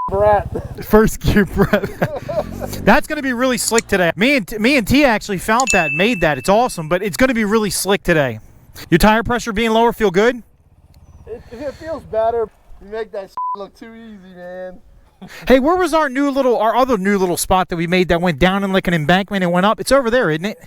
Brat. First gear Brett. That's going to be really slick today. Me and T actually found that, made that. It's awesome, but it's going to be really slick today. Your tire pressure being lower feel good? It feels better. You make that look too easy, man. Hey, where was our other new little spot that we made that went down in like an embankment and went up? It's over there, isn't it?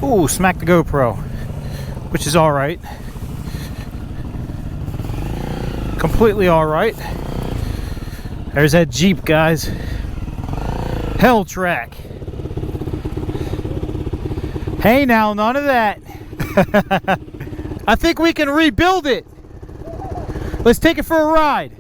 Ooh, smack the GoPro, which is all right. Completely all right. There's that Jeep, guys. Hell track. Hey now, none of that. I think we can rebuild it. Let's take it for a ride.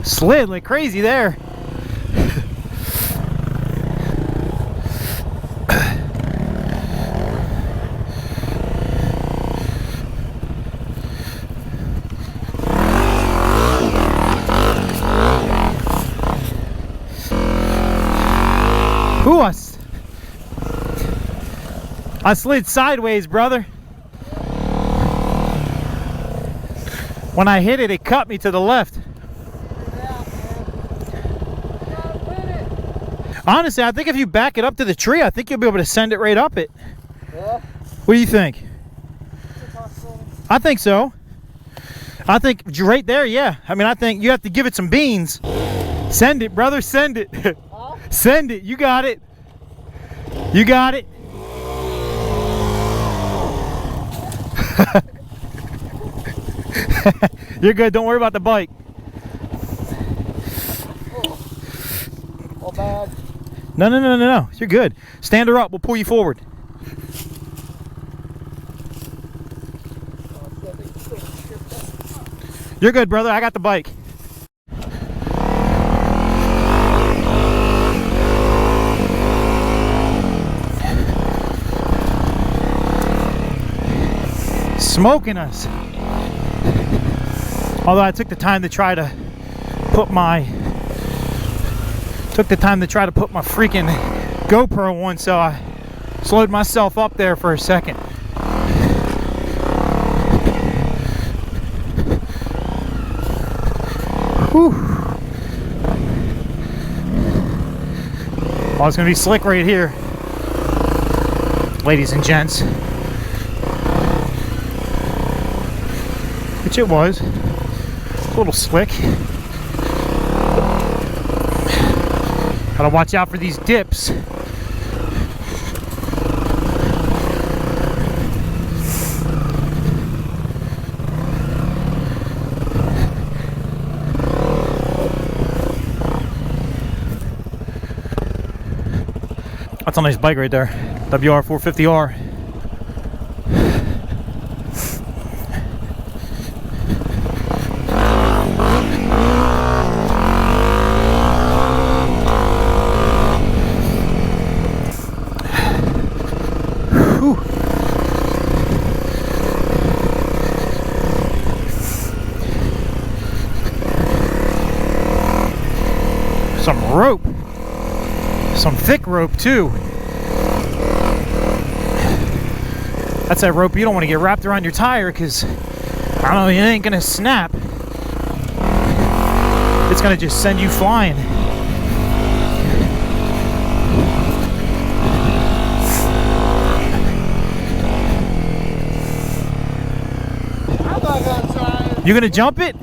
Slid like crazy there. Ooh, I slid sideways, brother. When I hit it, it cut me to the left. Honestly, I think if you back it up to the tree, I think you'll be able to send it right up it. Yeah? What do you think? I think so. I think right there, yeah. I mean, I think you have to give it some beans. Send it, brother, send it. Huh? Send it, you got it. You got it. You're good, don't worry about the bike. All bad. No. You're good. Stand her up. We'll pull you forward. You're good, brother. I got the bike. Smoking us. Although I took the time to try to put my freaking GoPro on, so I slowed myself up there for a second. Whew. Oh, it's gonna be slick right here, ladies and gents. Which it was. A little slick. Gotta watch out for these dips. That's a nice bike right there. WR450R. Some rope, some thick rope too. That's that rope you don't want to get wrapped around your tire, because I don't know, it ain't gonna snap. It's gonna just send you flying. I'm not gonna try it. You gonna jump it?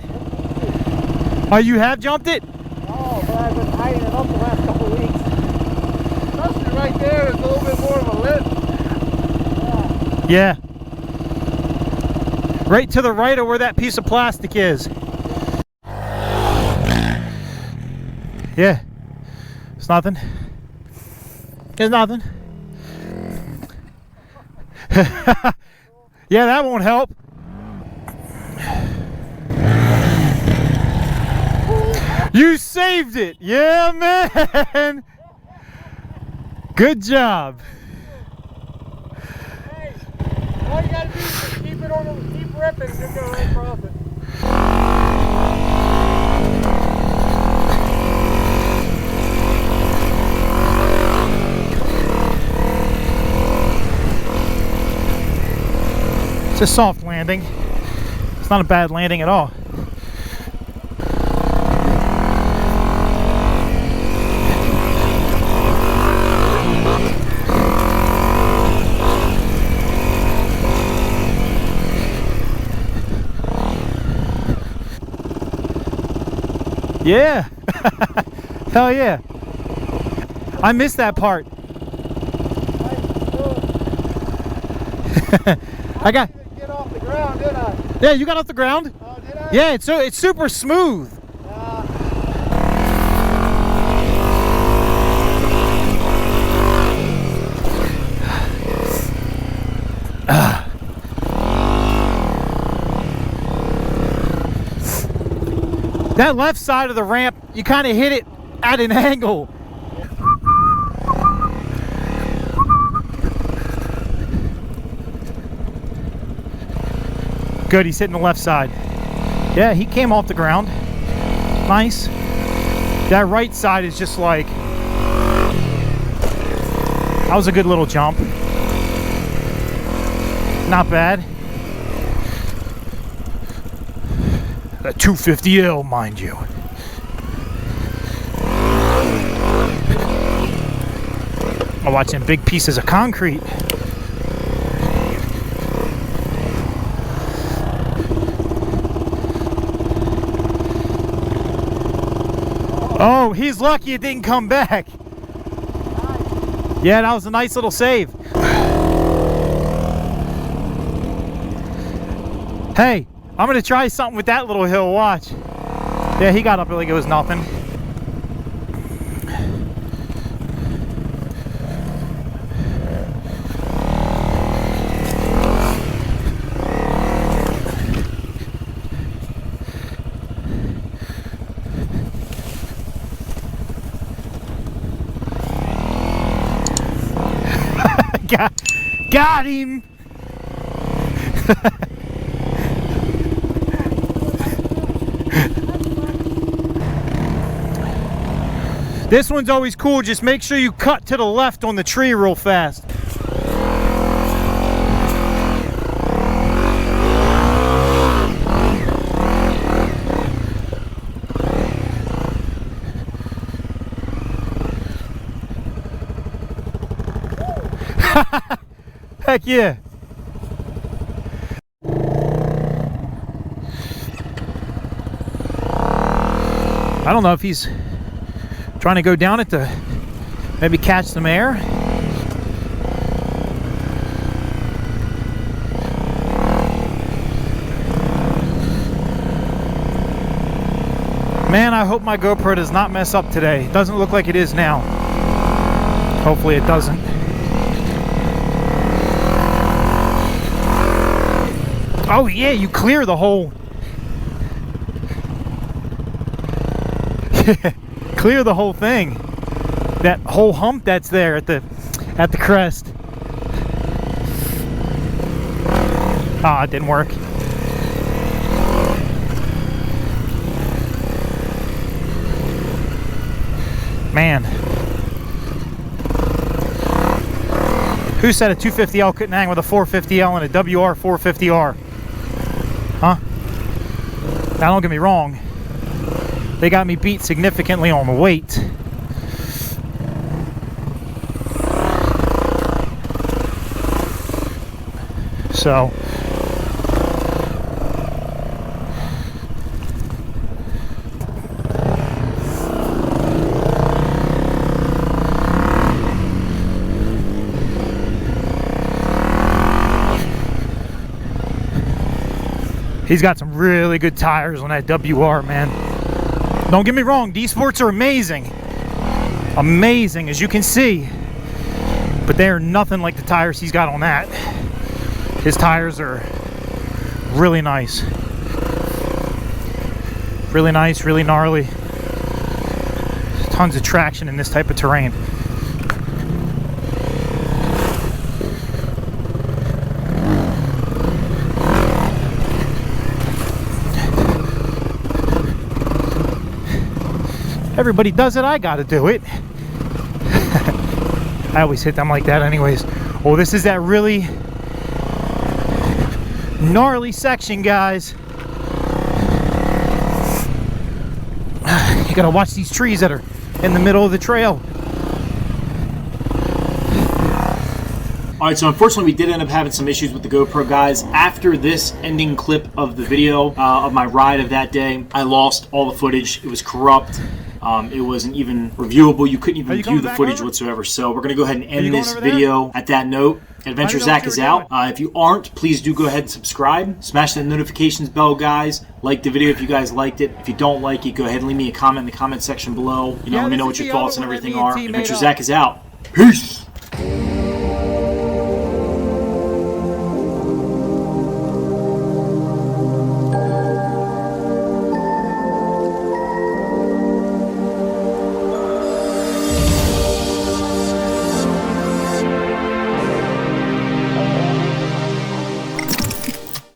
Oh, you have jumped it? Oh, but I've been hiding it up the last couple of weeks. Especially right there, it's a little bit more of a lift. Yeah. Right to the right of where that piece of plastic is. Yeah. It's nothing. It's nothing. Yeah, that won't help. You saved it. Yeah, man. Good job. Hey, all you gotta do is just keep it on, keep ripping, and you'll go right across it. It's a soft landing. It's not a bad landing at all. Yeah. Hell yeah. I missed that part. I got Get off the ground, did I? Yeah, you got off the ground? Oh, did I? Yeah, it's super smooth. That left side of the ramp, you kind of hit it at an angle. Good, he's hitting the left side. Yeah, he came off the ground. Nice. That right side is just like... That was a good little jump. Not bad. A 250L, mind you. I'm watching big pieces of concrete. Oh, he's lucky it didn't come back. Yeah, that was a nice little save. Hey, I'm gonna try something with that little hill, watch. Yeah, he got up like it was nothing. Got him! This one's always cool, just make sure you cut to the left on the tree real fast. Heck yeah. I don't know if he's trying to go down it to maybe catch some air. Man, I hope my GoPro does not mess up today. It doesn't look like it is now. Hopefully it doesn't. Oh yeah, you clear the whole... Clear the whole thing. That whole hump that's there at the crest. Ah, it didn't work. Man. Who said a 250L couldn't hang with a 450L and a WR450R? Huh? Now don't get me wrong. They got me beat significantly on the weight. So He's got some really good tires on that WR, man. Don't get me wrong, these sports are amazing. Amazing, as you can see. But they are nothing like the tires he's got on that. His tires are really nice. Really nice, really gnarly. Tons of traction in this type of terrain. Everybody does it, I gotta do it. I always hit them like that anyways. Oh, this is that really gnarly section, guys. You gotta watch these trees that are in the middle of the trail. Alright, so unfortunately we did end up having some issues with the GoPro, guys. After this ending clip of the video of my ride of that day, I lost all the footage. It was corrupt. It wasn't even reviewable. You couldn't even view the footage whatsoever. So we're going to go ahead and end this video at that note. Adventure Zach is out. If you aren't, please do go ahead and subscribe. Smash that notifications bell, guys. Like the video if you guys liked it. If you don't like it, go ahead and leave me a comment in the comment section below. Let me know what your thoughts and everything are. Adventure Zach is out. Peace!